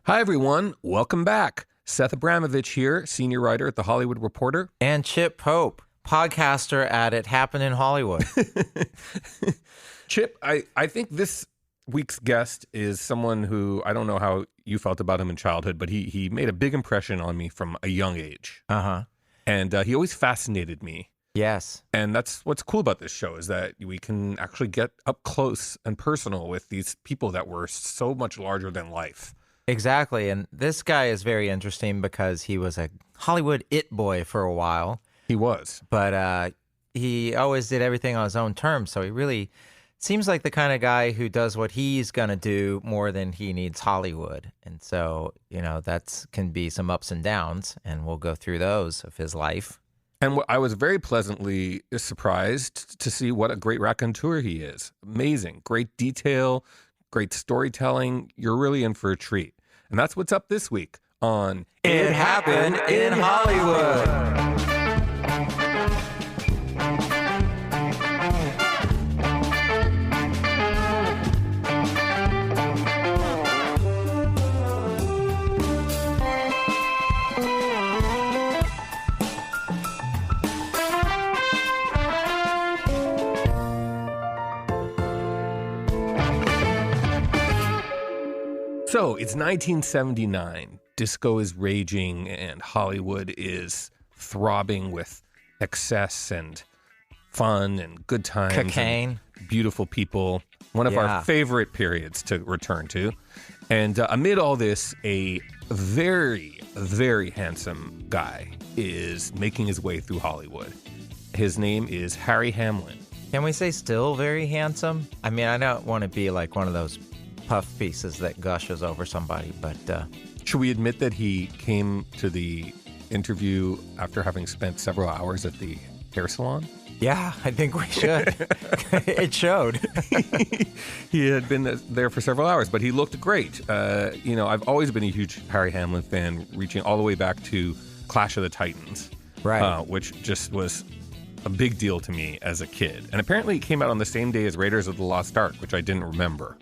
Hi, everyone. Welcome back. Seth Abramovitch here, senior writer at The Hollywood Reporter. And Chip Pope, podcaster at It Happened in Hollywood. Chip, I think this week's guest is someone who, I don't know how you felt about him in childhood, but he made a big impression on me from a young age. Uh-huh. And he always fascinated me. Yes. And that's what's cool about this show is that we can actually get up close and personal with these people that were so much larger than life. Exactly. And this guy is very interesting because he was a Hollywood it boy for a while. He was. But he always did everything on his own terms. So he really seems like the kind of guy who does what he's going to do more than he needs Hollywood. And so, that can be some ups and downs, and we'll go through those of his life. And I was very pleasantly surprised to see what a great raconteur he is. Amazing. Great detail, great storytelling. You're really in for a treat. And that's what's up this week on It Happened in Hollywood. So it's 1979. Disco is raging and Hollywood is throbbing with excess and fun and good times. Cocaine. And beautiful people. One of our favorite periods to return to. And amid all this, a very, very handsome guy is making his way through Hollywood. His name is Harry Hamlin. Can we say still very handsome? I mean, I don't want to be like one of those puff pieces that gushes over somebody, but should we admit that he came to the interview after having spent several hours at the hair salon? Yeah, I think we should. It showed. He had been there for several hours, but he looked great. I've always been a huge Harry Hamlin fan, reaching all the way back to Clash of the Titans, right? Which just was a big deal to me as a kid. And apparently it came out on the same day as Raiders of the Lost Ark, which I didn't remember.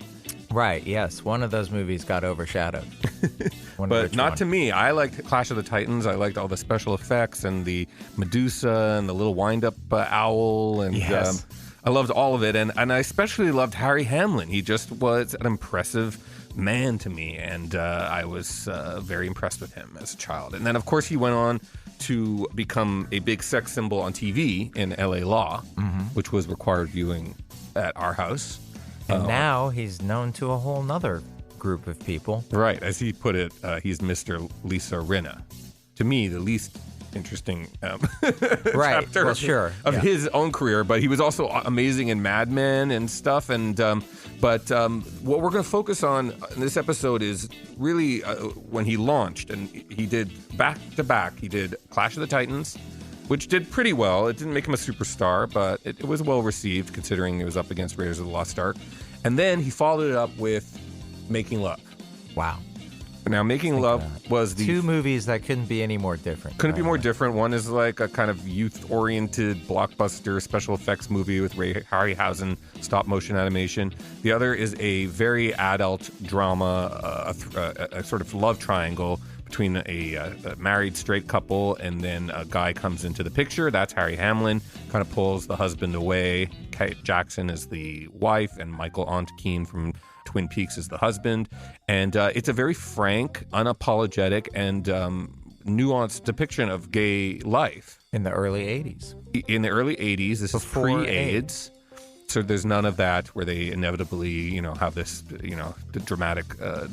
Right, yes. One of those movies got overshadowed. But not to me. I liked Clash of the Titans. I liked all the special effects and the Medusa and the little wind-up owl. And yes. I loved all of it. And I especially loved Harry Hamlin. He just was an impressive man to me. And I was very impressed with him as a child. And then, of course, he went on to become a big sex symbol on TV in L.A. Law, which was required viewing at our house. And now he's known to a whole nother group of people. Right. As he put it, he's Mr. Lisa Rinna. To me, the least interesting right. chapter of his own career. But he was also amazing in Mad Men and stuff. And what we're going to focus on in this episode is really when he launched. And he did back-to-back. He did Clash of the Titans, which did pretty well. It didn't make him a superstar, but it was well received considering it was up against Raiders of the Lost Ark. And then he followed it up with Making Love. Wow. Now, Making Love was the... two movies that couldn't be any more different. Couldn't be more different. One is like a kind of youth-oriented blockbuster special effects movie with Ray Harryhausen stop-motion animation. The other is a very adult drama, a sort of love triangle between a married straight couple, and then a guy comes into the picture. That's Harry Hamlin, kind of pulls the husband away. Kate Jackson is the wife, and Michael Ontkeen from Twin Peaks is the husband. And it's a very frank, unapologetic, and nuanced depiction of gay life. In the early 80s. In the early 80s. This Before is pre-AIDS. So there's none of that where they inevitably, have this, the dramatic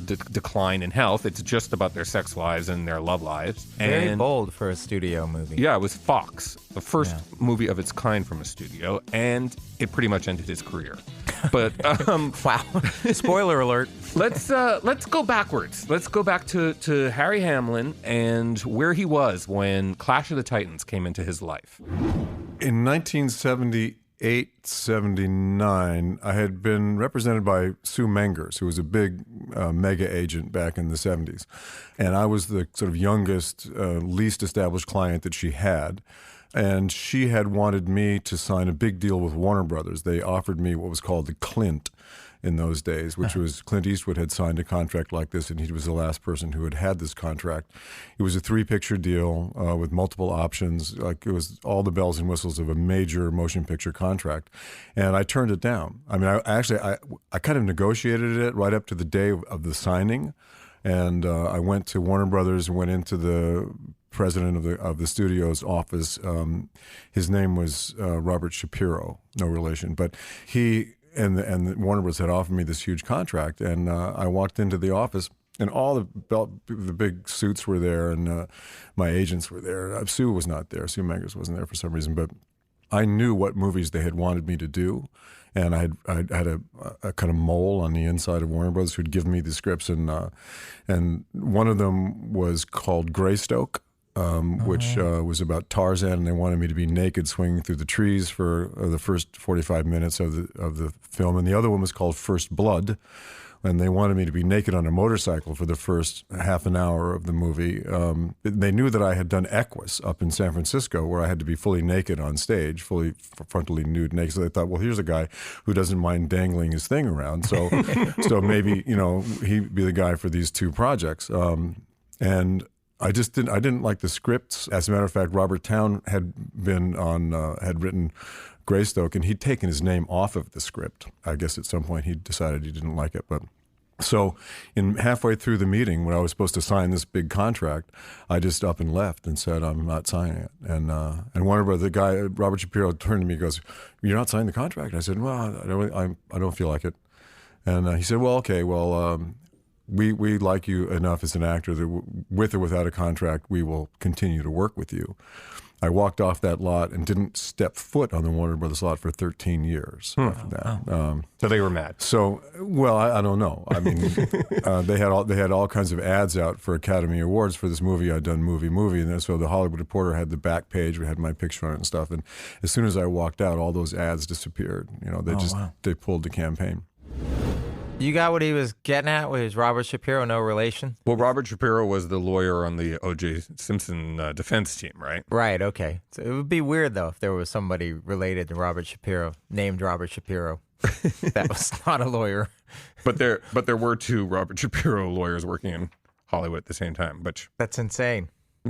decline in health. It's just about their sex lives and their love lives. Very bold for a studio movie. Yeah, it was Fox, the first movie of its kind from a studio, and it pretty much ended his career. But wow, spoiler alert. Let's go backwards. Let's go back to Harry Hamlin and where he was when Clash of the Titans came into his life. In 1978. 79, I had been represented by Sue Mengers, who was a big mega agent back in the 70s. And I was the sort of youngest, least established client that she had. And she had wanted me to sign a big deal with Warner Brothers. They offered me what was called the Clint. in those days, which was Clint Eastwood had signed a contract like this, and he was the last person who had had this contract. It was a 3-picture deal with multiple options. Like, it was all the bells and whistles of a major motion picture contract, and I turned it down. I mean, I kind of negotiated it right up to the day of the signing, and I went to Warner Brothers and went into the president of the studio's office. His name was Robert Shapiro, no relation, but he and Warner Bros. Had offered me this huge contract, and I walked into the office, and all the big suits were there, and my agents were there. Sue was not there. Sue Mengers wasn't there for some reason, but I knew what movies they had wanted me to do, and I had a kind of mole on the inside of Warner Bros. Who'd given me the scripts, and one of them was called Greystoke. Which was about Tarzan, and they wanted me to be naked swinging through the trees for the first 45 minutes of the film. And the other one was called First Blood, and they wanted me to be naked on a motorcycle for the first half an hour of the movie. They knew that I had done Equus up in San Francisco, where I had to be fully naked on stage, fully frontally nude naked. So they thought, well, here's a guy who doesn't mind dangling his thing around. So maybe, he'd be the guy for these 2 projects. And I didn't like the scripts. As a matter of fact, Robert Towne had written Greystoke, and he'd taken his name off of the script. I guess at some point he decided he didn't like it. But so halfway through the meeting, when I was supposed to sign this big contract, I just up and left and said, I'm not signing it. And Warner Brothers, the guy, Robert Shapiro, turned to me and goes, "You're not signing the contract?" And I said, "Well, I don't feel like it." And he said, "Well, okay, well, we like you enough as an actor that with or without a contract, we will continue to work with you." I walked off that lot and didn't step foot on the Warner Brothers lot for 13 years after that. So they were mad. So, well, I don't know. I mean, they had all kinds of ads out for Academy Awards for this movie. I'd done movie, and then, so the Hollywood Reporter had the back page. We had my picture on it and stuff. And as soon as I walked out, all those ads disappeared. They pulled the campaign. You got what he was getting at with his Robert Shapiro, no relation? Well, Robert Shapiro was the lawyer on the O.J. Simpson defense team, right? Right, okay. So it would be weird, though, if there was somebody related to Robert Shapiro, named Robert Shapiro, that was not a lawyer. But there were 2 Robert Shapiro lawyers working in Hollywood at the same time. But that's insane.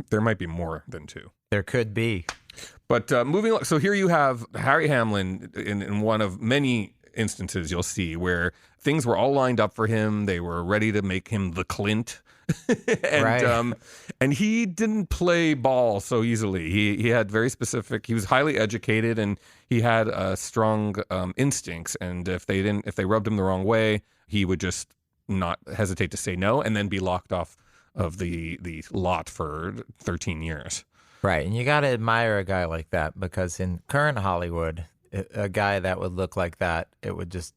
There might be more than 2. There could be. But moving on, so here you have Harry Hamlin in one of many instances you'll see where things were all lined up for him. They were ready to make him the Clint. And he didn't play ball so easily. He had very specific, he was highly educated, and he had strong instincts. And if they rubbed him the wrong way, he would just not hesitate to say no and then be locked off of the lot for 13 years. Right. And you got to admire a guy like that, because in current Hollywood, a guy that would look like that, it would just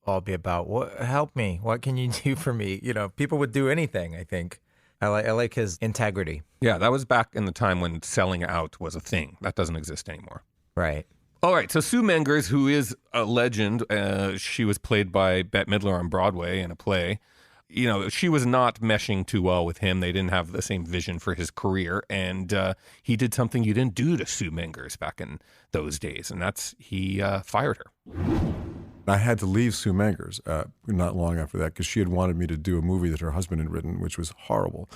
all be about, help me. What can you do for me? People would do anything, I think. I like his integrity. Yeah, that was back in the time when selling out was a thing. That doesn't exist anymore. Right. All right, so Sue Mengers, who is a legend, she was played by Bette Midler on Broadway in a play. She was not meshing too well with him. They didn't have the same vision for his career, and he did something you didn't do to Sue Mengers back in those days, and that's he fired her. I had to leave Sue Mengers not long after that, because she had wanted me to do a movie that her husband had written, which was horrible.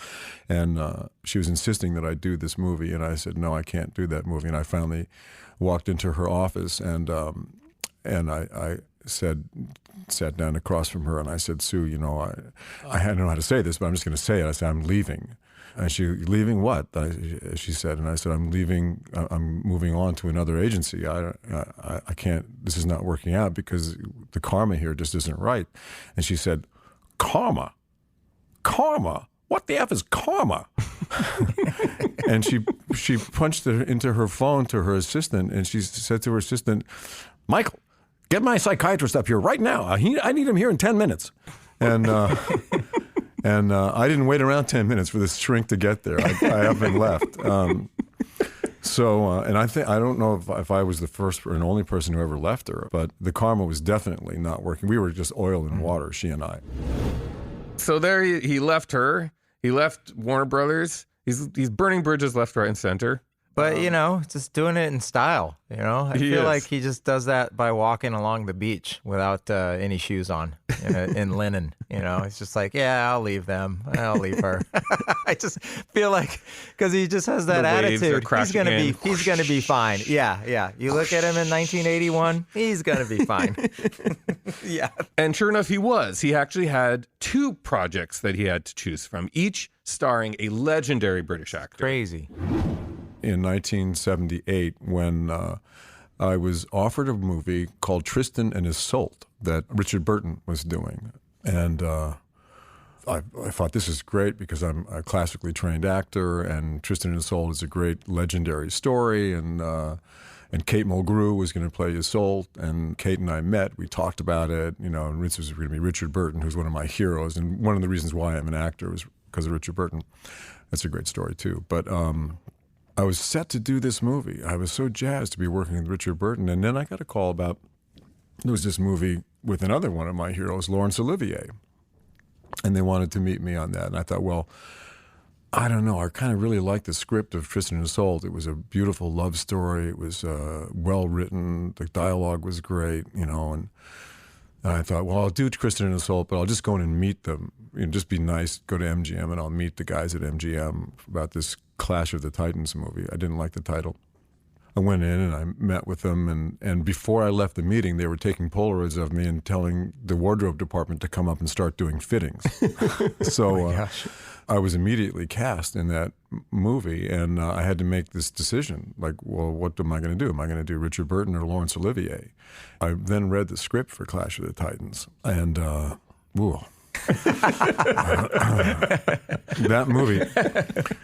And she was insisting that I do this movie, and I said, no, I can't do that movie. And I finally walked into her office, and I sat down across from her, and I said, Sue, I don't know how to say this, but I'm just going to say it. I said, I'm leaving. And she, leaving what? She said, and I said, I'm leaving. I'm moving on to another agency. I can't. This is not working out because the karma here just isn't right. And she said, karma. What the F is karma? And she punched it into her phone to her assistant, and she said to her assistant, Michael, get my psychiatrist up here right now. I need him here in 10 minutes. And I didn't wait around 10 minutes for this shrink to get there. I up and left. And I don't know if I was the first and only person who ever left her, but the karma was definitely not working. We were just oil and water, she and I. So there he left her. He left Warner Brothers. He's burning bridges left, right, and center. But, just doing it in style, I feel like he just does that by walking along the beach without any shoes on in linen, It's just like, yeah, I'll leave them. I'll leave her. I just feel like, because he just has that attitude, he's going to be fine. Yeah. You look at him in 1981, he's going to be fine. Yeah. And sure enough, he was. He actually had 2 projects that he had to choose from, each starring a legendary British actor. Crazy. In 1978, when I was offered a movie called Tristan and Isolde that Richard Burton was doing. And I thought, this is great because I'm a classically trained actor, and Tristan and Isolde is a great legendary story. And Kate Mulgrew was going to play Isolde, and Kate and I met. We talked about it, and this was going to be Richard Burton, who's one of my heroes. And one of the reasons why I'm an actor was because of Richard Burton. That's a great story, too. But I was set to do this movie. I was so jazzed to be working with Richard Burton. And then I got a call about, there was this movie with another one of my heroes, Laurence Olivier. And they wanted to meet me on that. And I thought, well, I don't know. I kind of really liked the script of Tristan and Isolde. It was a beautiful love story. It was well written. The dialogue was great, And I thought, well, I'll do Tristan and Isolde, but I'll just go in and meet them. Just be nice, go to MGM, and I'll meet the guys at MGM about this Clash of the Titans movie. I didn't like the title. I went in and I met with them, and before I left the meeting, they were taking Polaroids of me and telling the wardrobe department to come up and start doing fittings. So I was immediately cast in that movie, and I had to make this decision. Like, well, what am I going to do? Am I going to do Richard Burton or Laurence Olivier? I then read the script for Clash of the Titans, and that movie.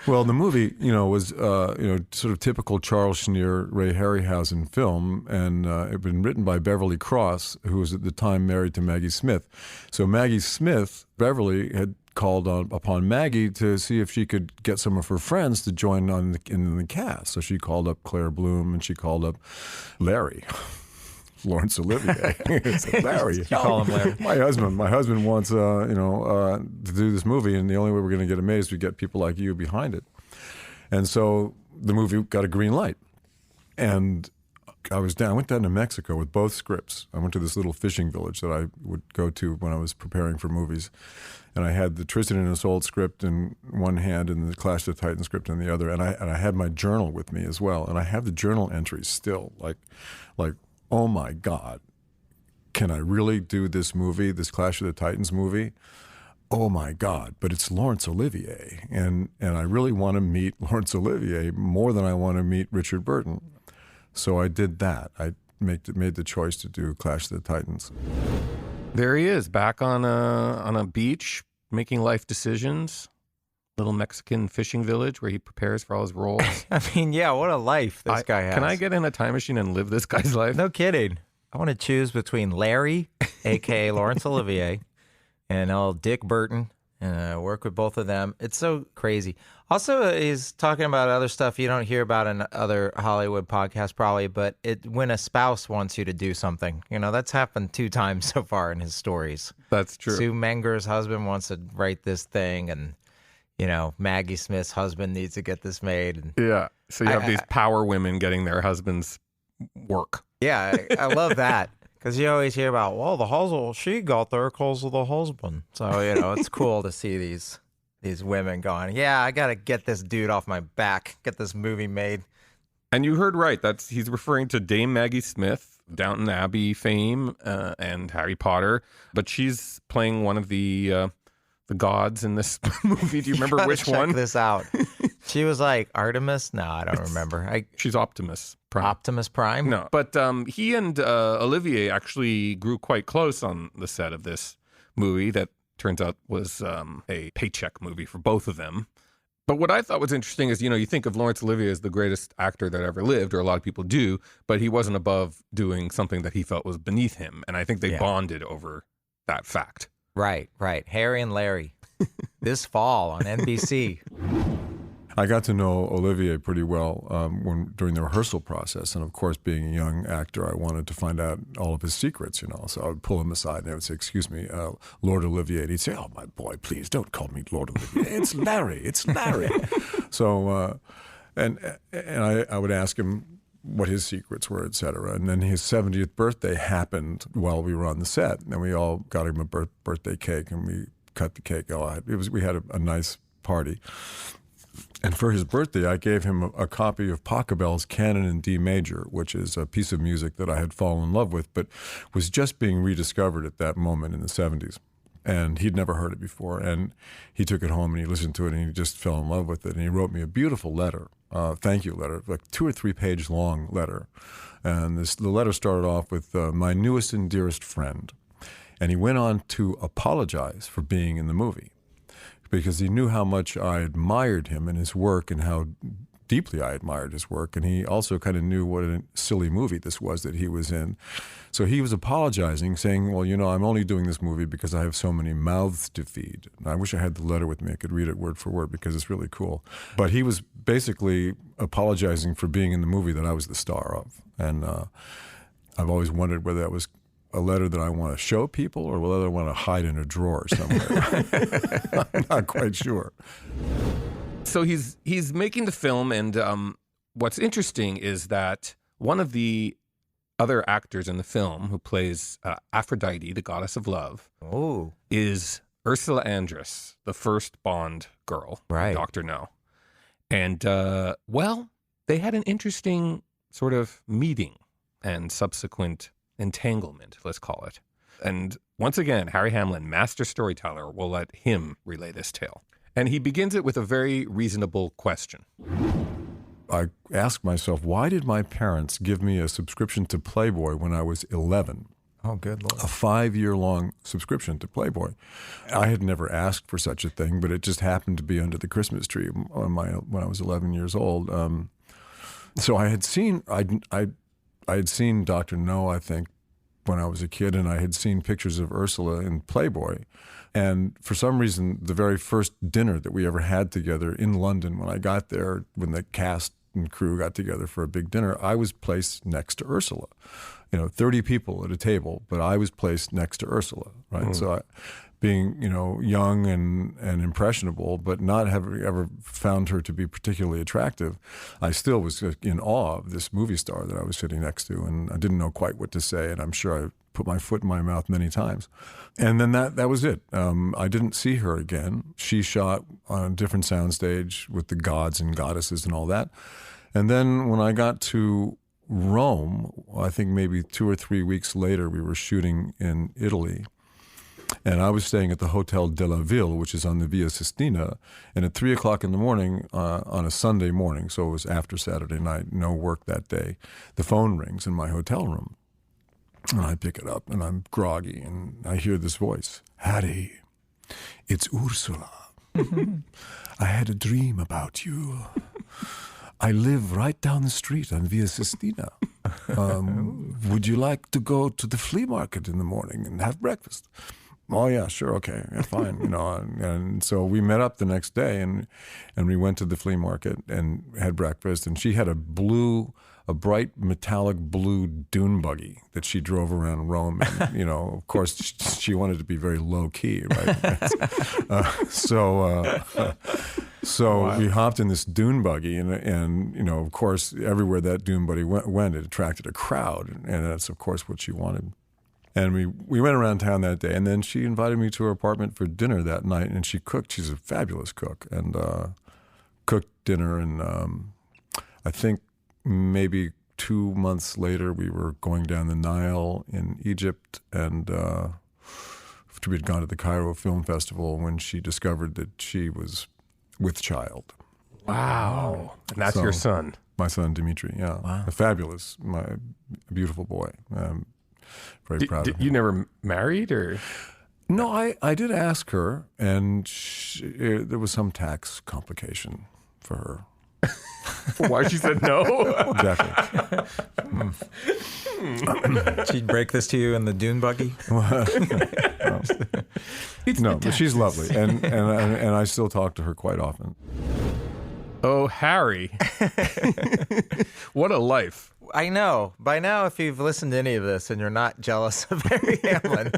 Well, the movie, was sort of typical Charles Schneer, Ray Harryhausen film, and it had been written by Beverly Cross, who was at the time married to Maggie Smith. So Maggie Smith, Beverly had called upon Maggie to see if she could get some of her friends to join in the cast. So she called up Claire Bloom, and she called up Larry. Laurence Olivier. Said, Larry. You call him Larry. My husband wants, to do this movie, and the only way we're going to get it made is to get people like you behind it. And so the movie got a green light. And I went down to Mexico with both scripts. I went to this little fishing village that I would go to when I was preparing for movies. And I had the Tristan and Isolde script in one hand and the Clash of the Titans script in the other. And I had my journal with me as well. And I have the journal entries still, like, oh my God, can I really do this movie, this Clash of the Titans movie? Oh my God, but it's Laurence Olivier. And I really want to meet Laurence Olivier more than I want to meet Richard Burton. So I did that. I made the choice to do Clash of the Titans. There he is, back on a beach, making life decisions. Little Mexican fishing village where he prepares for all his roles. I mean, yeah, what a life this guy has. Can I get in a time machine and live this guy's life? No kidding. I want to choose between Larry, a.k.a. Laurence Olivier, and old Dick Burton, and work with both of them. It's so crazy. Also, he's talking about other stuff you don't hear about in other Hollywood podcasts probably, but when a spouse wants you to do something. That's happened 2 times so far in his stories. That's true. Sue Menger's husband wants to write this thing, and Maggie Smith's husband needs to get this made. And yeah. So you have these power women getting their husbands work. Yeah, I love that. Because you always hear about, well, the husband, she got there because of the husband. So, it's cool to see these women going, yeah, I got to get this dude off my back, get this movie made. And you heard right. He's referring to Dame Maggie Smith, Downton Abbey fame, and Harry Potter. But she's playing one of the gods in this movie. Do you remember which one? Check this out. She was like Artemis? No, I don't remember. She's Optimus Prime. Optimus Prime? No, but he and Olivier actually grew quite close on the set of this movie that turns out was a paycheck movie for both of them. But what I thought was interesting is, you think of Laurence Olivier as the greatest actor that ever lived, or a lot of people do, but he wasn't above doing something that he felt was beneath him. And I think they bonded over that fact. Right. Harry and Larry. This fall on NBC. I got to know Olivier pretty well during the rehearsal process. And of course, being a young actor, I wanted to find out all of his secrets, So I would pull him aside and I would say, excuse me, Lord Olivier. And he'd say, oh, my boy, please don't call me Lord Olivier. It's Larry. So And I would ask him what his secrets were, et cetera. And then his 70th birthday happened while we were on the set. And we all got him a birthday cake, and we cut the cake. We had a nice party. And for his birthday, I gave him a copy of Pachelbel's Canon in D major, which is a piece of music that I had fallen in love with, but was just being rediscovered at that moment in the 70s. And he'd never heard it before. And he took it home and he listened to it and he just fell in love with it. And he wrote me a beautiful letter, thank you letter, like 2 or 3 page long letter. And the letter started off with, my newest and dearest friend. And he went on to apologize for being in the movie because he knew how much I admired him and his work and how deeply I admired his work. And he also kind of knew what a silly movie this was that he was in. So he was apologizing, saying, well, I'm only doing this movie because I have so many mouths to feed. And I wish I had the letter with me. I could read it word for word because it's really cool. But he was basically apologizing for being in the movie that I was the star of. And I've always wondered whether that was a letter that I want to show people or whether I want to hide in a drawer somewhere. I'm not quite sure. So he's making the film, and what's interesting is that one of the other actors in the film who plays Aphrodite, the goddess of love, is Ursula Andress, the first Bond girl, right? Dr. No. And, they had an interesting sort of meeting and subsequent entanglement, let's call it. And once again, Harry Hamlin, master storyteller, will let him relay this tale. And he begins it with a very reasonable question. I asked myself, why did my parents give me a subscription to Playboy when I was 11? Oh, good Lord. A 5-year-long subscription to Playboy. I had never asked for such a thing, but it just happened to be under the Christmas tree when I was 11 years old. So I had seen Dr. No, I think, when I was a kid, and I had seen pictures of Ursula in Playboy. And for some reason, the very first dinner that we ever had together in London, when I got there, when the cast and crew got together for a big dinner, I was placed next to Ursula. 30 people at a table, but I was placed next to Ursula, right? So being, young and impressionable, but not having ever found her to be particularly attractive, I still was in awe of this movie star that I was sitting next to, and I didn't know quite what to say, and I'm sure I put my foot in my mouth many times. And then that was it. I didn't see her again. She shot on a different soundstage with the gods and goddesses and all that. And then when I got to Rome, I think maybe 2 or 3 weeks later, we were shooting in Italy. And I was staying at the Hotel della Ville, which is on the Via Sistina. And at 3 o'clock in the morning, on a Sunday morning, so it was after Saturday night, no work that day, the phone rings in my hotel room. And I pick it up, and I'm groggy, and I hear this voice. Harry, it's Ursula. I had a dream about you. I live right down the street on Via Sistina. Would you like to go to the flea market in the morning and have breakfast? Oh, yeah, sure, okay, yeah, fine. And so we met up the next day, and we went to the flea market and had breakfast. And she had a bright metallic blue dune buggy that she drove around Rome. And, of course, she wanted to be very low key, right? So wow. We hopped in this dune buggy, and of course, everywhere that dune buggy went, it attracted a crowd, and that's of course what she wanted. And we went around town that day, and then she invited me to her apartment for dinner that night, and she cooked. She's a fabulous cook, and cooked dinner. And I think maybe 2 months later, we were going down the Nile in Egypt, and we had gone to the Cairo Film Festival when she discovered that she was with child. Wow. And that's your son. My son, Dimitri, yeah. Wow. A beautiful boy. Very proud of him. You never married, or? No, I did ask her, and there was some tax complication for her. Why she said no? Exactly. She'd break this to you in the dune buggy? No, but she's lovely, and I still talk to her quite often. Oh, Harry. What a life. I know. By now, if you've listened to any of this and you're not jealous of Harry Hamlin,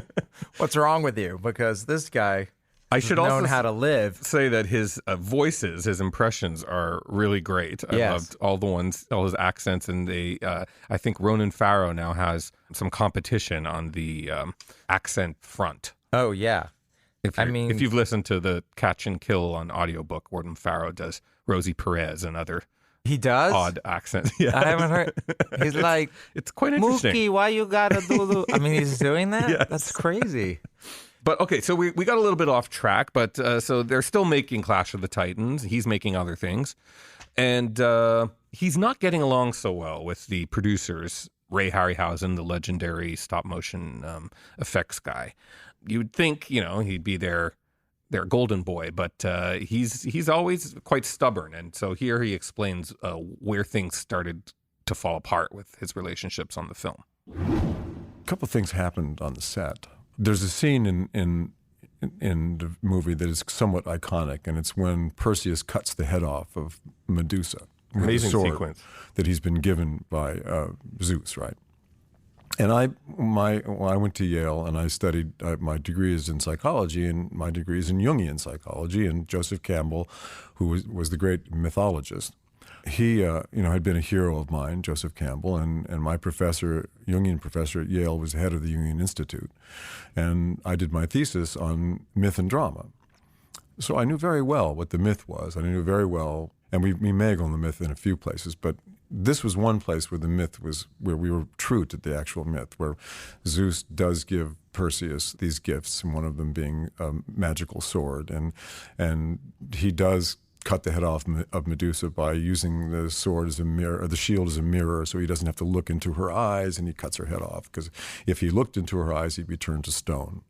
what's wrong with you? Because this guy I should known also how to live. say that his voices, his impressions are really great. I Yes. loved all his accents, and I think Ronan Farrow now has some competition on the accent front. Oh, yeah. If you've listened to the Catch and Kill on audiobook, Ronan Farrow does Rosie Perez and other He does? odd accents. Yeah. I haven't heard. He's like, It's quite interesting. Mookie, why you gotta do? I mean, he's doing that? Yes. That's crazy. But okay, so we got a little bit off track, but so they're still making Clash of the Titans. He's making other things. And he's not getting along so well with the producers, Ray Harryhausen, the legendary stop motion effects guy. You'd think, he'd be their golden boy, but he's always quite stubborn. And so here he explains where things started to fall apart with his relationships on the film. A couple of things happened on the set. There's a scene in the movie that is somewhat iconic, and it's when Perseus cuts the head off of Medusa with Amazing a sword sequence that he's been given by Zeus, right? And I went to Yale and I studied, my degree is in psychology and my degree is in Jungian psychology, and Joseph Campbell, who was the great mythologist, he had been a hero of mine, Joseph Campbell, and my professor, Jungian professor at Yale, was the head of the Jungian Institute. And I did my thesis on myth and drama. So I knew very well what the myth was. I knew very well, and we meg on the myth in a few places, but this was one place where the myth was, where we were true to the actual myth, where Zeus does give Perseus these gifts, and one of them being a magical sword, and he does cut the head off of Medusa by using the sword as a mirror, or the shield as a mirror, so he doesn't have to look into her eyes, and he cuts her head off, because if he looked into her eyes, he'd be turned to stone.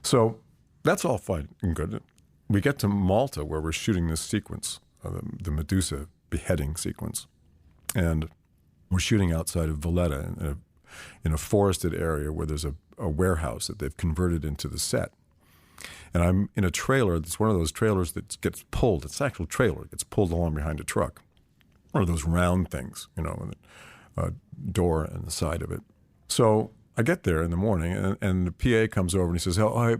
So that's all fine and good. We get to Malta, where we're shooting this sequence, the Medusa beheading sequence. And we're shooting outside of Valletta in a forested area where there's a warehouse that they've converted into the set. And I'm in a trailer. It's one of those trailers that gets pulled. It's an actual trailer. It gets pulled along behind a truck. One of those round things, with a door on the side of it. So I get there in the morning, and the PA comes over and he says,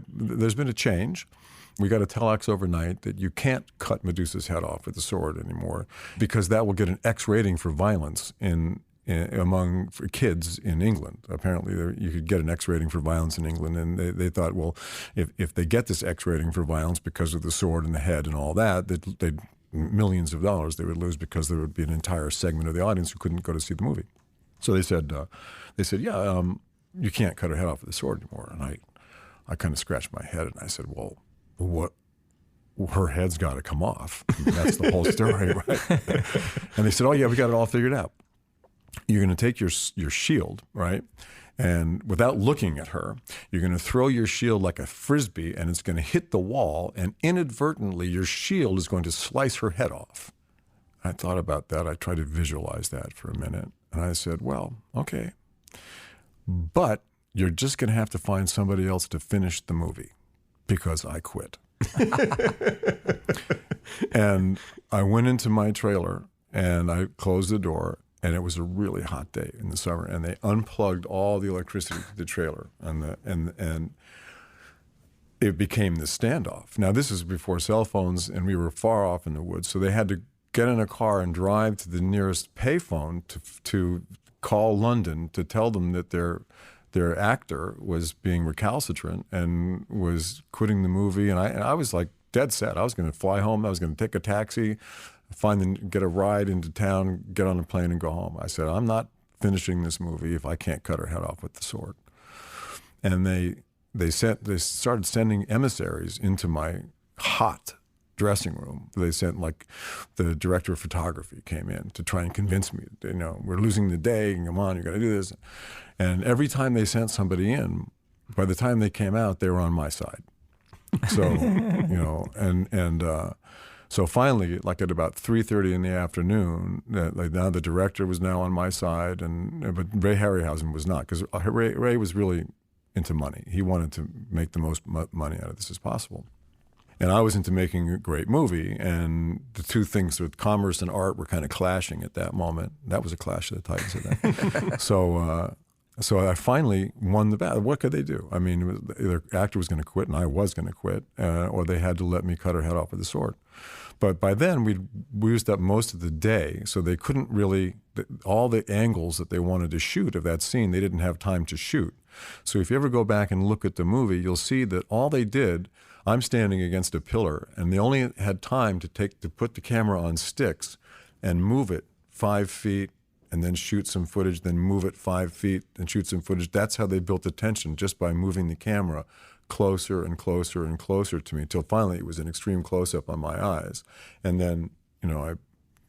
there's been a change. We got a telex overnight that you can't cut Medusa's head off with a sword anymore, because that will get an X rating for violence among kids in England. Apparently, you could get an X rating for violence in England, and they thought, well, if they get this X rating for violence because of the sword and the head and all that, they'd millions of dollars they would lose, because there would be an entire segment of the audience who couldn't go to see the movie. So they said, you can't cut her head off with a sword anymore. And I kind of scratched my head and I said, well, what? Her head's got to come off. That's the whole story, right? And they said, oh yeah, we got it all figured out. You're going to take your shield, right? And without looking at her, you're going to throw your shield like a frisbee, and it's going to hit the wall, and inadvertently your shield is going to slice her head off. I thought about that. I tried to visualize that for a minute. And I said, well, okay. But you're just going to have to find somebody else to finish the movie, because I quit. And I went into my trailer and I closed the door, and it was a really hot day in the summer, and they unplugged all the electricity to the trailer, and it became the standoff. Now, this is before cell phones, and we were far off in the woods, so they had to get in a car and drive to the nearest payphone to call London to tell them that their actor was being recalcitrant and was quitting the movie. And I was like dead set. I was going to fly home. I was going to take a taxi, get a ride into town, get on a plane and go home. I said, I'm not finishing this movie if I can't cut her head off with the sword. And they started sending emissaries into my hot dressing room. They sent, like, the director of photography came in to try and convince me, we're losing the day, come on, you got to do this. And every time they sent somebody in, by the time they came out, they were on my side. So, so finally, like at about 3:30 in the afternoon, now the director was now on my side, but Ray Harryhausen was not, because Ray was really into money. He wanted to make the most money out of this as possible. And I was into making a great movie, and the two things with commerce and art were kind of clashing at that moment. That was a clash of the titans, I think. So So I finally won the battle. What could they do? I mean, either actor was going to quit, and I was going to quit, or they had to let me cut her head off with a sword. But by then, we used up most of the day, so they couldn't really, all the angles that they wanted to shoot of that scene, they didn't have time to shoot. So if you ever go back and look at the movie, you'll see that all they did, I'm standing against a pillar, and they only had time to put the camera on sticks and move it 5 feet, and then shoot some footage, then move it 5 feet and shoot some footage. That's how they built the tension, just by moving the camera closer and closer and closer to me, till finally it was an extreme close-up on my eyes. And then, I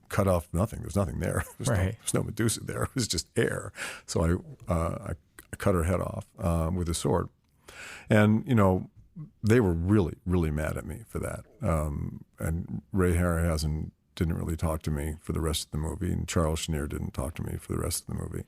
cut off nothing. There's nothing there. There's no Medusa there. It was just air. So I cut her head off with a sword. And, they were really, really mad at me for that. And Ray Harryhausen didn't really talk to me for the rest of the movie, and Charles Schneer didn't talk to me for the rest of the movie.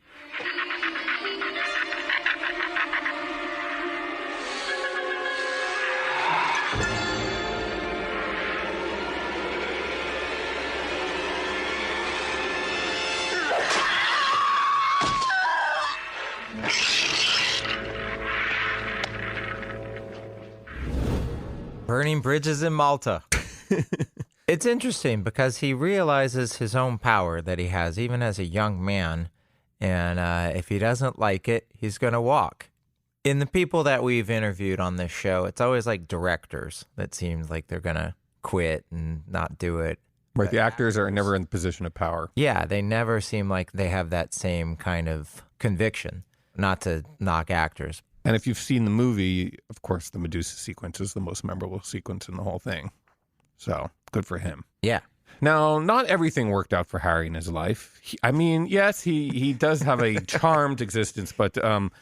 Burning bridges in Malta. It's interesting because he realizes his own power that he has, even as a young man. And if he doesn't like it, he's going to walk. In the people that we've interviewed on this show, it's always like directors that seems like they're going to quit and not do it. Right, the actors are never in the position of power. Yeah, they never seem like they have that same kind of conviction, not to knock actors. And if you've seen the movie, of course, the Medusa sequence is the most memorable sequence in the whole thing. So, good for him. Yeah. Now, not everything worked out for Harry in his life. Yes, he does have a charmed existence, but...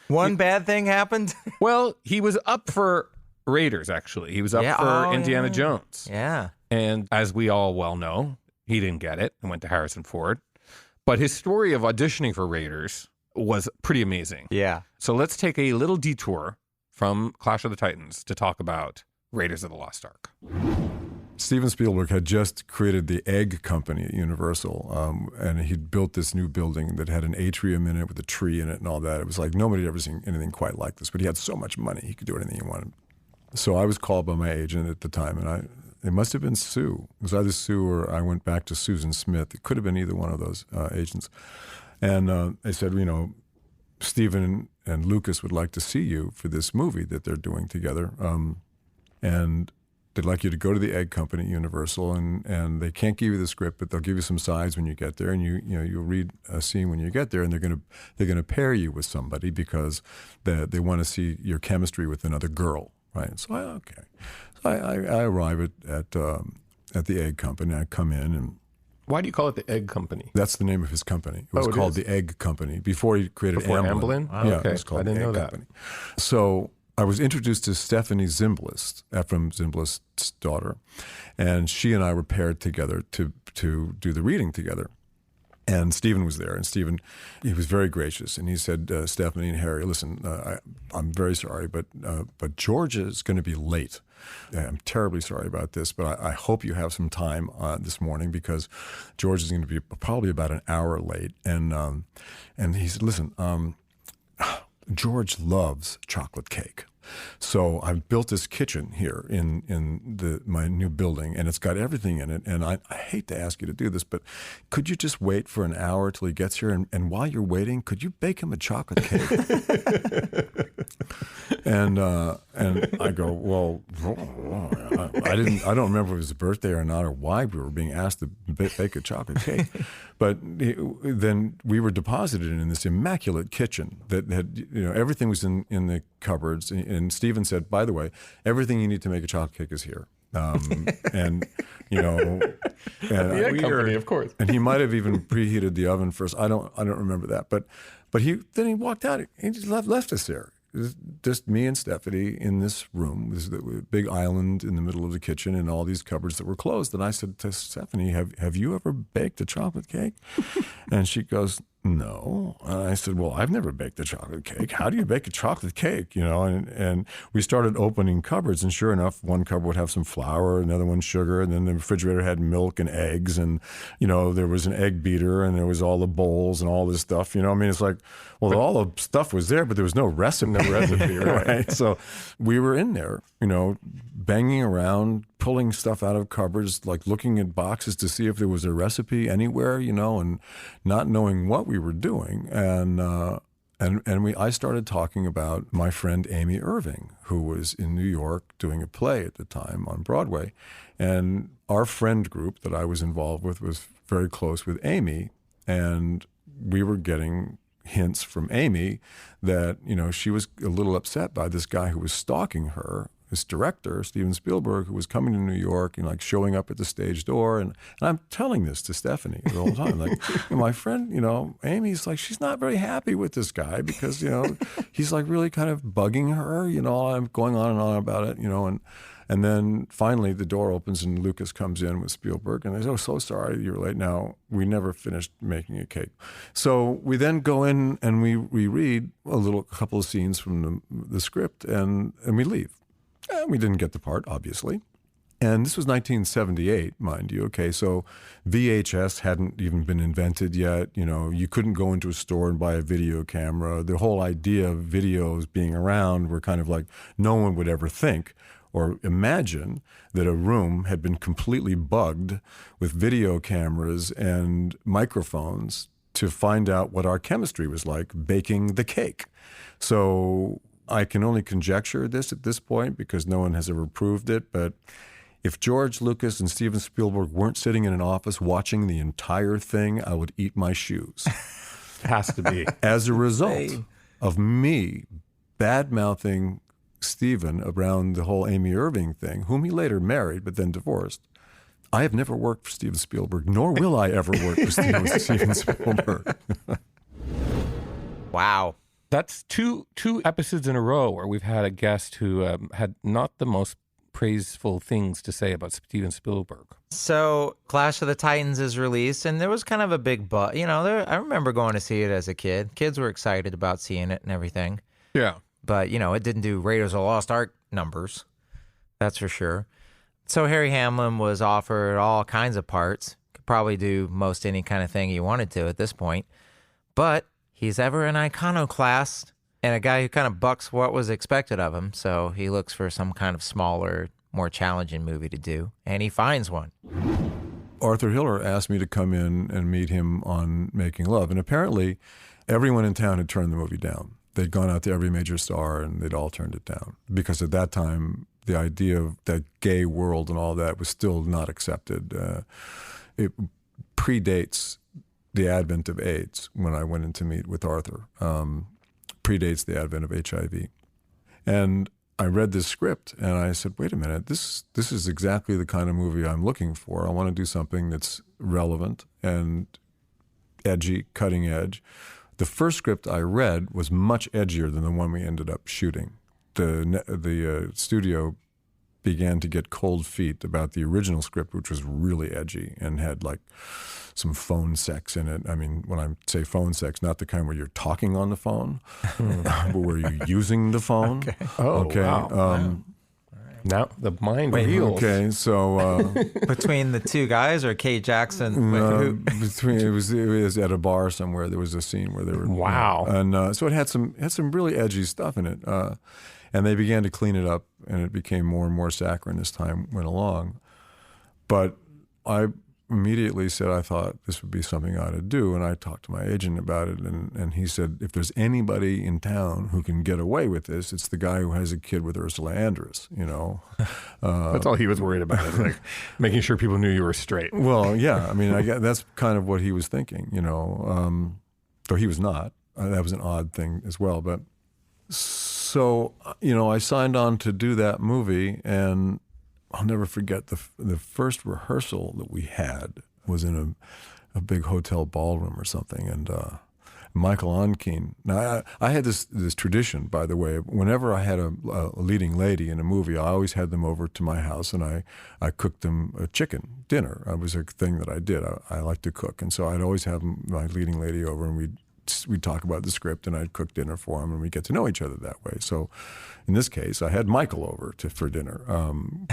One bad thing happened? Well, he was up for Raiders, actually. He was up for Indiana Jones. Yeah. And as we all well know, he didn't get it and went to Harrison Ford. But his story of auditioning for Raiders was pretty amazing. Yeah. So let's take a little detour from Clash of the Titans to talk about Raiders of the Lost Ark. Steven Spielberg had just created the Egg Company at Universal, and he'd built this new building that had an atrium in it with a tree in it and all that. It was like nobody had ever seen anything quite like this, but he had so much money, he could do anything he wanted. So I was called by my agent at the time, and it must have been Sue. It was either Sue or I went back to Susan Smith. It could have been either one of those agents. And they said, Steven and Lucas would like to see you for this movie that they're doing together. And they'd like you to go to the Egg Company at Universal, and they can't give you the script, but they'll give you some sides when you get there, and you'll read a scene when you get there, and they're gonna pair you with somebody because they want to see your chemistry with another girl, right? So I arrive at the Egg Company. I come in, and Why do you call it the Egg Company? that's the name of his company. It was called the Egg Company before he created Hamlin? Hamlin. Oh, okay. It was called I didn't the know Egg that. Company. So I was introduced to Stephanie Zimbalist, Ephraim Zimbalist's daughter, and she and I were paired together to do the reading together. And Stephen was there, and Stephen, he was very gracious, and he said, Stephanie and Harry, listen, I'm very sorry, but Georgia is going to be late. I'm terribly sorry about this, but I hope you have some time this morning because George is going to be probably about an hour late. And he said, listen, George loves chocolate cake. So I've built this kitchen here in my new building, and it's got everything in it. And I hate to ask you to do this, but could you just wait for an hour till he gets here? And while you're waiting, could you bake him a chocolate cake? And I go, well, I don't remember if it was his birthday or not, or why we were being asked to bake a chocolate cake. But then we were deposited in this immaculate kitchen that had, everything was in the cupboards. And Stephen said, by the way, everything you need to make a chocolate cake is here. And The Egg Company, of course. And he might have even preheated the oven first. I don't remember that. But then he walked out. He just left us there. It was just me and Stephanie in this room. This big island in the middle of the kitchen and all these cupboards that were closed. And I said to Stephanie, have you ever baked a chocolate cake? And she goes, no. And I said, well, I've never baked a chocolate cake. How do you bake a chocolate cake? You know, and we started opening cupboards, and sure enough, one cupboard would have some flour, another one sugar, and then the refrigerator had milk and eggs, and, you know, there was an egg beater, and there was all the bowls and all this stuff. You know, I mean, it's like, well, all the stuff was there, but there was no recipe. Right? So we were in there, you know, banging around, pulling stuff out of cupboards, like looking at boxes to see if there was a recipe anywhere, you know, and not knowing what we were doing. I started talking about my friend Amy Irving, who was in New York doing a play at the time on Broadway. And our friend group that I was involved with was very close with Amy. And we were getting hints from Amy that, you know, she was a little upset by this guy who was stalking her, this director, Steven Spielberg, who was coming to New York and like showing up at the stage door. And I'm telling this to Stephanie the whole time. Like, my friend, you know, Amy's like, she's not very happy with this guy because, you know, he's like really kind of bugging her, you know, I'm going on and on about it, you know, and then finally the door opens and Lucas comes in with Spielberg and they say, oh, so sorry, you're late. Now, we never finished making a cake. So we then go in and we read a couple of scenes from the script and we leave. And we didn't get the part, obviously. And this was 1978, mind you. Okay, so VHS hadn't even been invented yet. You know, you couldn't go into a store and buy a video camera. The whole idea of videos being around were kind of like no one would ever think or imagine that a room had been completely bugged with video cameras and microphones to find out what our chemistry was like baking the cake. So I can only conjecture this at this point because no one has ever proved it, but if George Lucas and Steven Spielberg weren't sitting in an office watching the entire thing, I would eat my shoes. Has to be. As a result of me bad-mouthing Steven around the whole Amy Irving thing, whom he later married but then divorced, I have never worked for Steven Spielberg, nor will I ever work for Steven Spielberg. Wow. That's two episodes in a row where we've had a guest who had not the most praiseful things to say about Steven Spielberg. So Clash of the Titans is released, and there was kind of a big buzz. You know, I remember going to see it as a kid. Kids were excited about seeing it and everything. Yeah. But, you know, it didn't do Raiders of the Lost Ark numbers. That's for sure. So Harry Hamlin was offered all kinds of parts. Could probably do most any kind of thing he wanted to at this point. But he's ever an iconoclast and a guy who kind of bucks what was expected of him. So he looks for some kind of smaller, more challenging movie to do, and he finds one. Arthur Hiller asked me to come in and meet him on Making Love. And apparently everyone in town had turned the movie down. They'd gone out to every major star and they'd all turned it down. Because at that time, the idea of that gay world and all that was still not accepted. It predates the advent of AIDS when I went in to meet with Arthur. Predates the advent of HIV. And I read this script and I said, wait a minute, this is exactly the kind of movie I'm looking for. I want to do something that's relevant and edgy, cutting edge. The first script I read was much edgier than the one we ended up shooting. The studio began to get cold feet about the original script, which was really edgy and had like some phone sex in it. I mean, when I say phone sex, not the kind where you're talking on the phone, but where you're using the phone. Okay. Oh, okay. Wow. Now the mind reels. Okay, so Between the two guys or Kate Jackson? it was at a bar somewhere. There was a scene where they were Wow, and so it had some really edgy stuff in it, and they began to clean it up, and it became more and more saccharine as time went along. But I immediately said I thought this would be something I ought to do, and I talked to my agent about it, and he said, if there's anybody in town who can get away with this, it's the guy who has a kid with Ursula Andress, you know. That's all he was worried about, is like making sure people knew you were straight. Well, yeah, I mean, I guess that's kind of what he was thinking, you know, though he was not. That was an odd thing as well, but so, you know, I signed on to do that movie, and I'll never forget the first rehearsal that we had was in a big hotel ballroom or something, and Michael Onkeen. Now, I had this tradition, by the way. Whenever I had a leading lady in a movie, I always had them over to my house, and I cooked them a chicken dinner. It was a thing that I did. I like to cook, and so I'd always have my leading lady over, and we'd talk about the script, and I'd cook dinner for him, and we'd get to know each other that way. So in this case, I had Michael over for dinner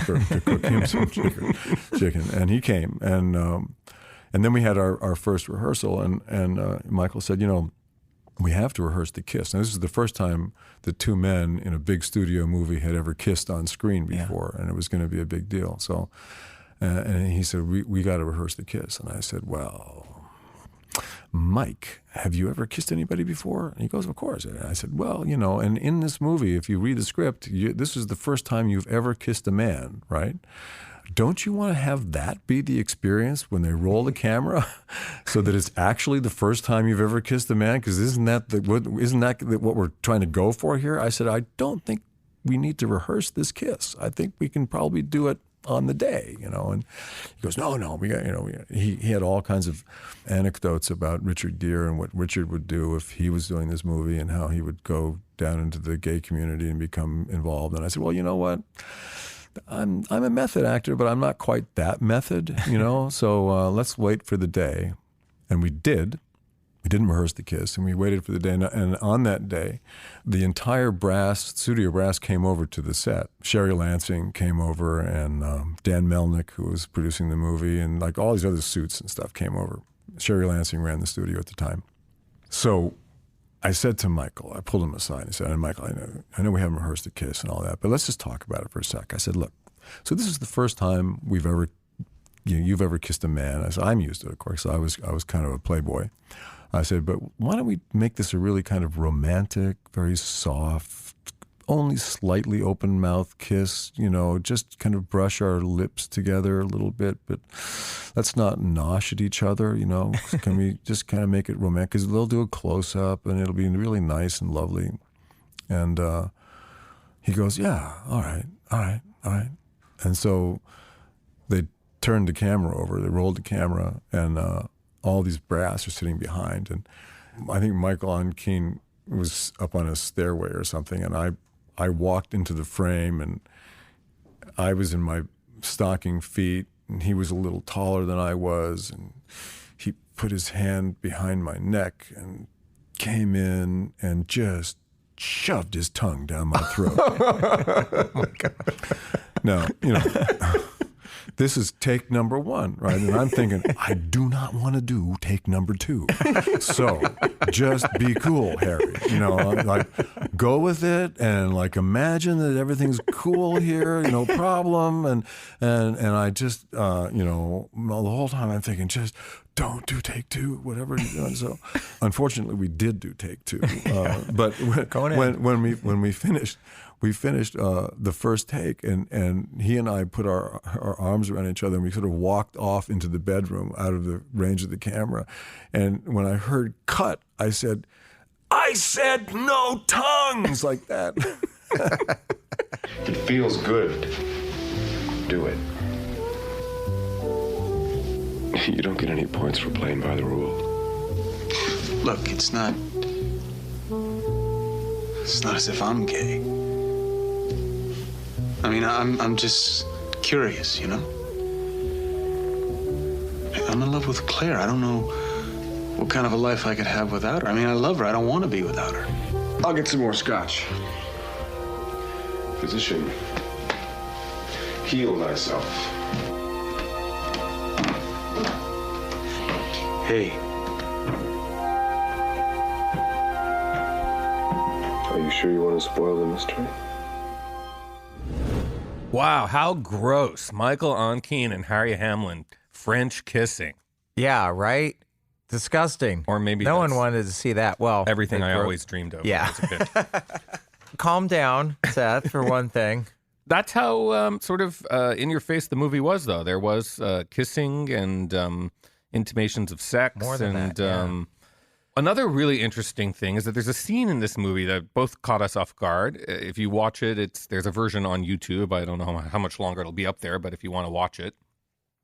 to cook him some chicken, and he came, and then we had our first rehearsal, and Michael said, we have to rehearse the kiss. Now, this is the first time the two men in a big studio movie had ever kissed on screen before, and it was going to be a big deal. So, and he said, we got to rehearse the kiss. And I said, well, Mike, have you ever kissed anybody before? And he goes, of course. And I said, well, and in this movie, if you read the script, this is the first time you've ever kissed a man, right? Don't you want to have that be the experience when they roll the camera so that it's actually the first time you've ever kissed a man? Because isn't that what we're trying to go for here? I said, I don't think we need to rehearse this kiss. I think we can probably do it on the day, and he goes, no, we got, he had all kinds of anecdotes about Richard Gere and what Richard would do if he was doing this movie and how he would go down into the gay community and become involved. And I said, well, you know what? I'm a method actor, but I'm not quite that method, so let's wait for the day. And we did. We didn't rehearse the kiss, and we waited for the day. And on that day, the entire studio brass came over to the set. Sherry Lansing came over, and Dan Melnick, who was producing the movie, and like all these other suits and stuff came over. Sherry Lansing ran the studio at the time. So I said to Michael, I pulled him aside and said, Michael, I know we haven't rehearsed the kiss and all that, but let's just talk about it for a sec. I said, look, so this is the first time you've ever kissed a man. I said, I'm used to it, of course. I was kind of a playboy. I said, but why don't we make this a really kind of romantic, very soft, only slightly open mouth kiss, just kind of brush our lips together a little bit, but let's not nosh at each other, Can we just kind of make it romantic? Because they'll do a close-up, and it'll be really nice and lovely. And he goes, yeah, all right. And so they turned the camera over, they rolled the camera, and all these brass are sitting behind. And I think Michael Onkeen was up on a stairway or something, and I walked into the frame, and I was in my stocking feet, and he was a little taller than I was, and he put his hand behind my neck and came in and just shoved his tongue down my throat. Oh my God. Now, this is take number one, right? And I'm thinking, I do not want to do take number two. So just be cool, Harry. Like go with it and like imagine that everything's cool here, no problem. And I just, the whole time I'm thinking, just don't do take two, whatever you're doing. So unfortunately, we did do take two. But when we finished. We finished the first take, and he and I put our arms around each other, and we sort of walked off into the bedroom out of the range of the camera. And when I heard cut, I said no tongues, like that. It feels good. Do it. You don't get any points for playing by the rule. Look, it's not as if I'm gay. I mean, I'm just curious, I'm in love with Claire. I don't know what kind of a life I could have without her. I mean, I love her. I don't want to be without her. I'll get some more scotch. Physician, heal thyself. Hey. Are you sure you want to spoil the mystery? Wow, how gross. Michael Onkeen and Harry Hamlin French kissing. Yeah, right? Disgusting. Or maybe no one wanted to see that. Well, everything I always dreamed of. Yeah. As a kid. Calm down, Seth, for one thing. That's how sort of in your face the movie was, though. There was kissing and intimations of sex. More than and that, yeah. Another really interesting thing is that there's a scene in this movie that both caught us off guard. If you watch it, there's a version on YouTube. I don't know how much longer it'll be up there, but if you want to watch it,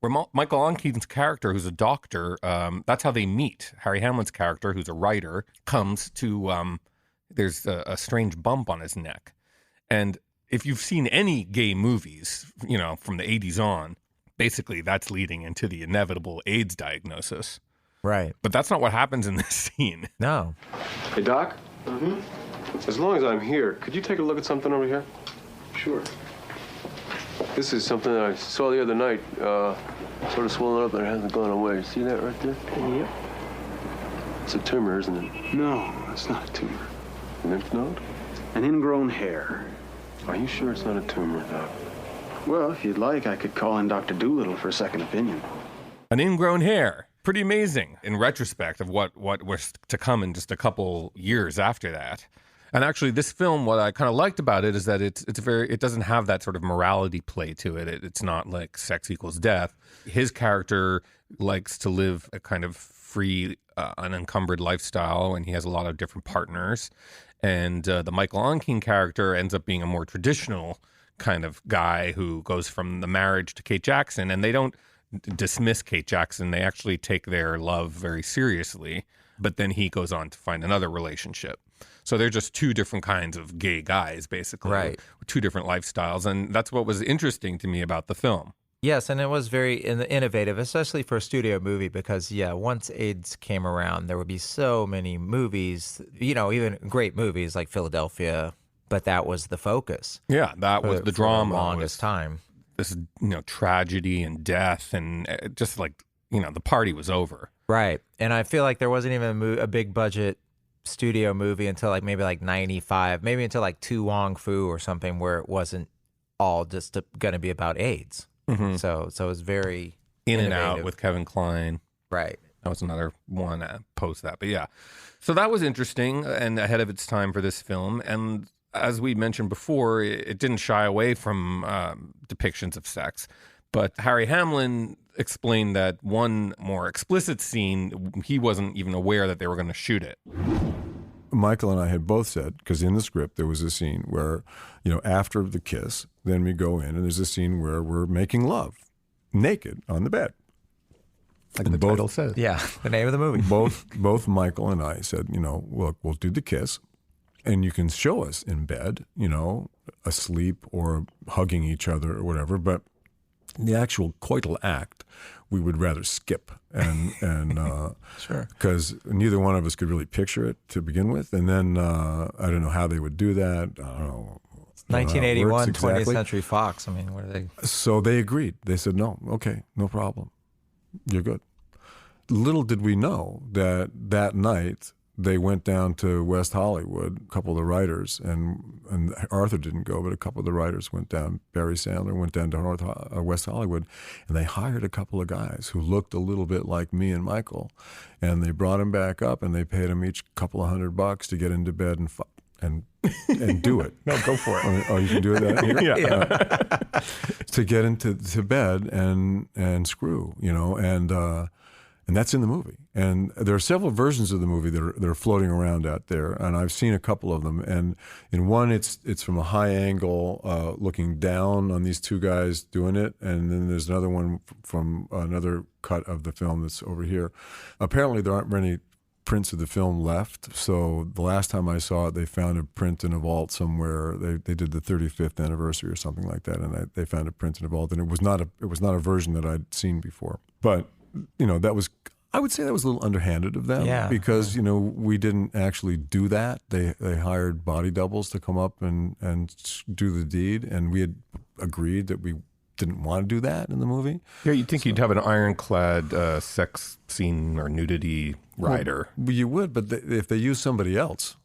where Michael Onken's character, who's a doctor, that's how they meet. Harry Hamlin's character, who's a writer, comes to, there's a strange bump on his neck. And if you've seen any gay movies, you know, from the 80s on, basically that's leading into the inevitable AIDS diagnosis. Right. But that's not what happens in this scene. No. Hey, Doc? Mm-hmm. As long as I'm here, could you take a look at something over here? Sure. This is something that I saw the other night. Sort of swollen up, but it hasn't gone away. See that right there? Yep. It's a tumor, isn't it? No, it's not a tumor. Lymph node? An ingrown hair. Are you sure it's not a tumor, Doc? Well, if you'd like, I could call in Dr. Doolittle for a second opinion. An ingrown hair. Pretty amazing in retrospect of what was to come in just a couple years after that. And actually, this film, what I kind of liked about it is that it doesn't have that sort of morality play to it. It's not like sex equals death. His character likes to live a kind of free, unencumbered lifestyle, and he has a lot of different partners. And the Michael Onken character ends up being a more traditional kind of guy who goes from the marriage to Kate Jackson, and they don't dismiss Kate Jackson. They actually take their love very seriously, but then he goes on to find another relationship. So they're just two different kinds of gay guys, basically, right? Two different lifestyles, and that's what was interesting to me about the film. Yes, and it was very innovative, especially for a studio movie, because, once AIDS came around, there would be so many movies, even great movies like Philadelphia, but that was the focus. Yeah, that was the drama. For the longest time. This, tragedy and death, and just like, the party was over. Right, and I feel like there wasn't even a big budget studio movie until maybe 95, maybe until To Wong Fu or something, where it wasn't all just going to be about AIDS. Mm-hmm. So it was very In innovative. and Out with Kevin Kline. Right. That was another one post that. But yeah. So that was interesting and ahead of its time for this film. And as we mentioned before, it didn't shy away from depictions of sex. But Harry Hamlin explained that one more explicit scene, he wasn't even aware that they were going to shoot it. Michael and I had both said, because in the script there was a scene where, after the kiss, then we go in and there's a scene where we're making love naked on the bed. Like the title says. Yeah, the name of the movie. Both Michael and I said, look, we'll do the kiss and you can show us in bed, asleep or hugging each other or whatever, but the actual coital act we would rather skip and sure, because neither one of us could really picture it to begin with, and then I don't know how they would do that. I don't know. 1981, exactly. 20th Century Fox. I mean, what are they? So they agreed. They said, no, okay, no problem. You're good. Little did we know that night they went down to West Hollywood, a couple of the writers, and Arthur didn't go, but a couple of the writers went down. Barry Sandler went down to West Hollywood, and they hired a couple of guys who looked a little bit like me and Michael, and they brought him back up, and they paid him each a couple of $100 to get into bed and do it. No, go for it. Oh, you can do that here? Yeah. To get into bed and screw, and that's in the movie. And there are several versions of the movie that are floating around out there, and I've seen a couple of them. And in one, it's from a high angle, looking down on these two guys doing it, and then there's another one from another cut of the film that's over here. Apparently, there aren't many prints of the film left. So the last time I saw it, they found a print in a vault somewhere. They did the 35th anniversary or something like that, and they found a print in a vault, and it was not a version that I'd seen before, but. I would say that was a little underhanded of them because, we didn't actually do that. They hired body doubles to come up and do the deed, and we had agreed that we didn't want to do that in the movie. Yeah, you'd think you'd have an ironclad sex scene or nudity rider. Well, you would, but if they use somebody else.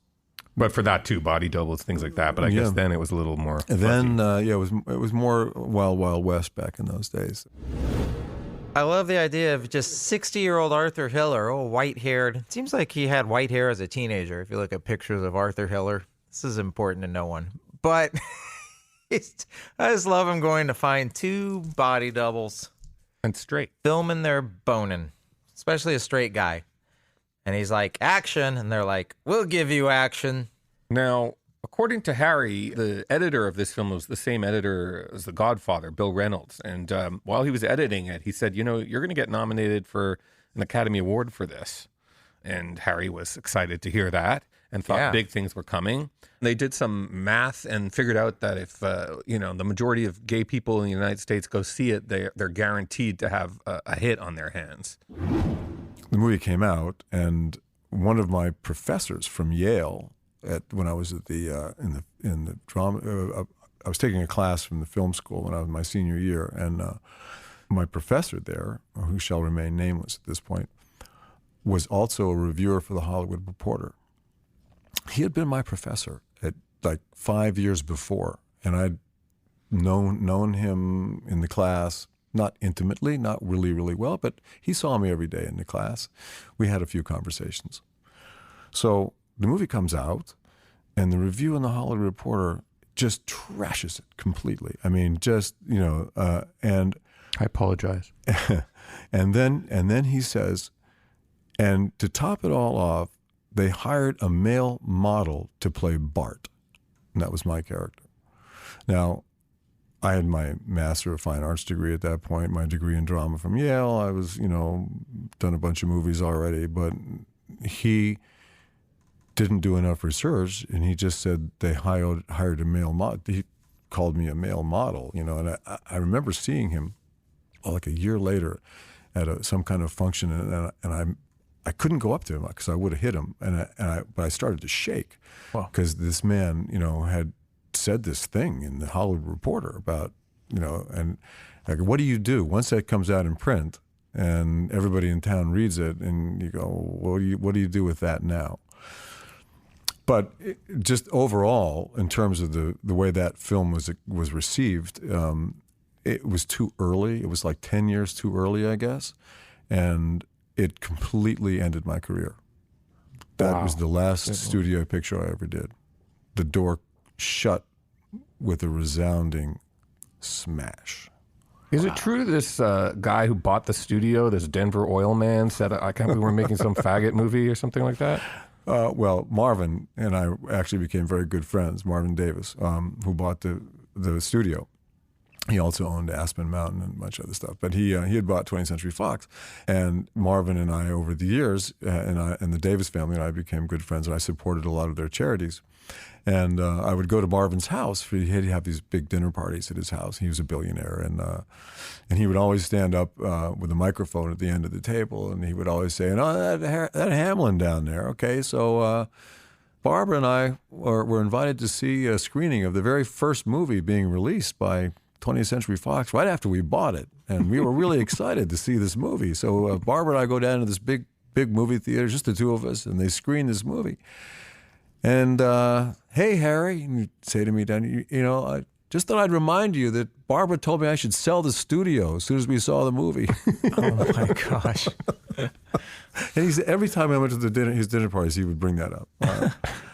But for that too, body doubles, things like that. But I guess then it was a little more fuzzy. And then, it was more Wild West back in those days. I love the idea of just 60-year-old Arthur Hiller, white-haired. It seems like he had white hair as a teenager. If you look at pictures of Arthur Hiller, this is important to no one. But I just love him going to find two body doubles. And straight. Filming their boning, especially a straight guy. And he's like, action. And they're like, we'll give you action. Now, According to Harry, the editor of this film was the same editor as The Godfather, Bill Reynolds. And while he was editing it, he said, you're going to get nominated for an Academy Award for this. And Harry was excited to hear that and thought big things were coming. They did some math and figured out that if, the majority of gay people in the United States go see it, they're guaranteed to have a hit on their hands. The movie came out, and one of my professors from Yale, when I was at in the drama, I was taking a class from the film school when I was in my senior year, and my professor there, who shall remain nameless at this point, was also a reviewer for The Hollywood Reporter. He had been my professor at like 5 years before, and I'd known him in the class, not intimately, not really, really well, but he saw me every day in the class. We had a few conversations. So the movie comes out, and the review in The Hollywood Reporter just trashes it completely. I mean, and I apologize. and then he says, and to top it all off, they hired a male model to play Bart. And that was my character. Now, I had my Master of Fine Arts degree at that point, my degree in drama from Yale. I was, done a bunch of movies already, but he didn't do enough research, and he just said they hired a male model. He called me a male model, and I remember seeing him like a year later at some kind of function, and I couldn't go up to him because I would have hit him, but I started to shake because this man, had said this thing in the Hollywood Reporter about, and like, what do you do once that comes out in print and everybody in town reads it, and you go, what do you do with that now? But just overall, in terms of the way that film was received, it was too early. It was like 10 years too early, I guess, and it completely ended my career. That was the last studio picture I ever did. The door shut with a resounding smash. Is it true this guy who bought the studio, this Denver oil man, said, we were making some faggot movie or something like that? Well, Marvin and I actually became very good friends, Marvin Davis, who bought the studio. He also owned Aspen Mountain and a bunch of other stuff. But he had bought 20th Century Fox. And Marvin and I, over the years, and the Davis family and I became good friends, and I supported a lot of their charities. And I would go to Marvin's house. He'd have these big dinner parties at his house. He was a billionaire. And he would always stand up with a microphone at the end of the table, and he would always say, that Hamlin down there, okay, so Barbara and I were invited to see a screening of the very first movie being released by 20th Century Fox right after we bought it. And we were really excited to see this movie. So Barbara and I go down to this big movie theater, just the two of us, and they screen this movie. And, hey, Harry, and you'd say to me, Dan, I just thought I'd remind you that Barbara told me I should sell the studio as soon as we saw the movie. Oh, my gosh. And he said, every time I went to his dinner parties, he would bring that up.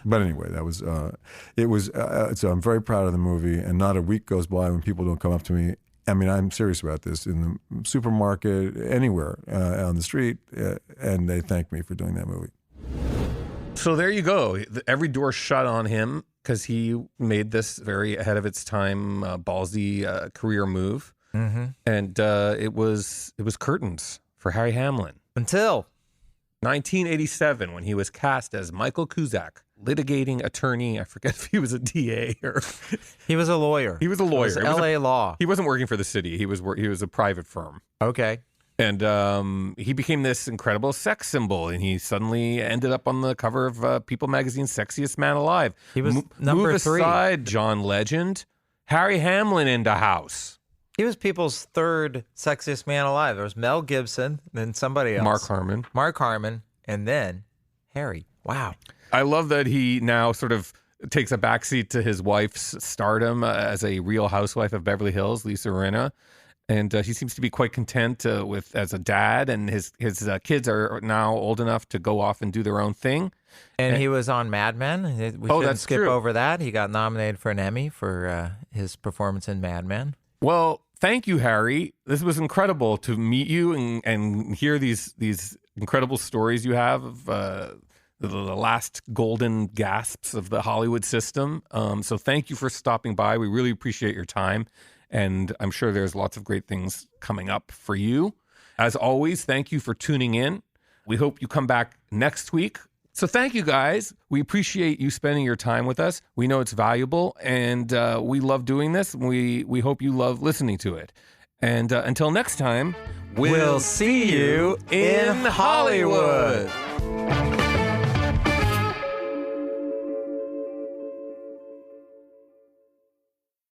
But anyway, that was, so I'm very proud of the movie, and not a week goes by when people don't come up to me. I mean, I'm serious about this, in the supermarket, anywhere, on the street, and they thank me for doing that movie. So there you go. Every door shut on him because he made this very ahead of its time, ballsy career move. Mm-hmm. And it was curtains for Harry Hamlin. Until 1987, when he was cast as Michael Cusack, litigating attorney. I forget if he was a DA or... He was a lawyer. He was a lawyer. It was L.A. law. He wasn't working for the city. He was a private firm. Okay. And he became this incredible sex symbol, and he suddenly ended up on the cover of People Magazine's Sexiest Man Alive. He was number move 3. Aside, John Legend, Harry Hamlin into house. He was people's third sexiest man alive. There was Mel Gibson, then somebody else. Mark Harmon, and then Harry. Wow. I love that he now sort of takes a backseat to his wife's stardom as a Real Housewife of Beverly Hills, Lisa Rinna. And he seems to be quite content as a dad, and his kids are now old enough to go off and do their own thing. And he was on Mad Men. We shouldn't skip true. over that. He got nominated for an Emmy for his performance in Mad Men. Well, thank you, Harry. This was incredible to meet you and hear these incredible stories you have of the last golden gasps of the Hollywood system. So thank you for stopping by. We really appreciate your time. And I'm sure there's lots of great things coming up for you. As always, thank you for tuning in. We hope you come back next week. So thank you, guys. We appreciate you spending your time with us. We know it's valuable, and we love doing this. We hope you love listening to it. And until next time, We'll see you in Hollywood.